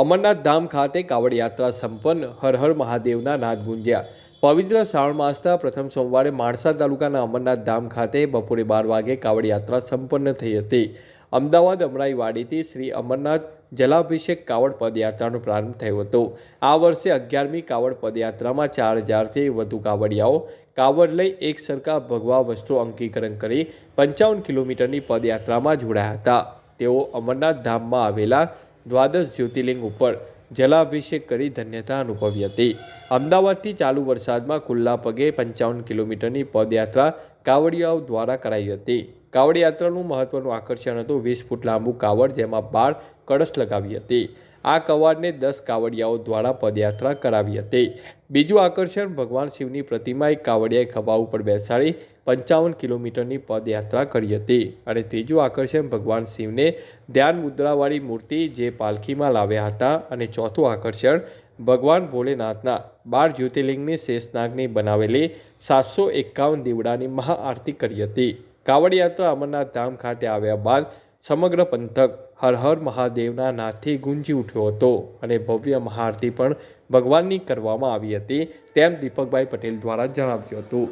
અમરનાથ ધામ ખાતે કાવડ યાત્રા સંપન્ન. હર હર મહાદેવના નાદ ગુંજ્યા. પવિત્ર શ્રાવણ માસના પ્રથમ સોમવારે માણસા તાલુકાના અમરનાથ ધામ ખાતે બપોરે 12 વાગે કાવડ યાત્રા સંપન્ન થઈ હતી. અમદાવાદ અમરાઈવાડીથી શ્રી અમરનાથ જલાભિષેક કાવડ પદયાત્રાનો પ્રારંભ થયો હતો. આ વર્ષે 11મી કાવડ પદયાત્રામાં 4000થી વધુ કાવડિયાઓ કાવડ લઈ એક સરખા ભગવા વસ્ત્રો અંકીકરણ કરી 55 કિલોમીટરની પદયાત્રામાં જોડાયા હતા. તેઓ અમરનાથ ધામમાં આવેલા દ્વાદશ જ્યોતિર્લિંગ ઉપર જલાભિષેક કરી ધન્યતા અનુભવી હતી. અમદાવાદથી ચાલુ વરસાદમાં ખુલ્લા પગે 55 કિલોમીટરની પદયાત્રા કાવડિયાઓ દ્વારા કરાઈ હતી. કાવડ યાત્રાનું મહત્વનું આકર્ષણ હતું 20 ફૂટ લાંબુ કાવડ, જેમાં 12 કળશ લગાવી હતી. આ કવાડને 10 કાવડિયાઓ દ્વારા પદયાત્રા કરાવી હતી. બીજું આકર્ષણ ભગવાન શિવની પ્રતિમા એક કાવડિયાએ ખભા ઉપર બેસાડી 55 કિલોમીટરની પદયાત્રા કરી હતી. અને ત્રીજું આકર્ષણ ભગવાન શિવને ધ્યાન મુદ્રાવાળી મૂર્તિ જે પાલખીમાં લાવ્યા હતા. અને ચોથું આકર્ષણ ભગવાન ભોલેનાથના 12 જ્યોતિર્લિંગની શેષનાગની બનાવેલી 751 દીવડાની મહાઆરતી કરી હતી. કાવડ યાત્રા અમરનાથ ધામ ખાતે આવ્યા બાદ સમગ્ર પંથક હર હર મહાદેવના નાદથી ગુંજી ઉઠ્યો હતો. અને ભવ્ય મહાઆરતી પણ ભગવાનની કરવામાં આવી હતી, તેમ દીપકભાઈ પટેલ દ્વારા જણાવ્યું હતું.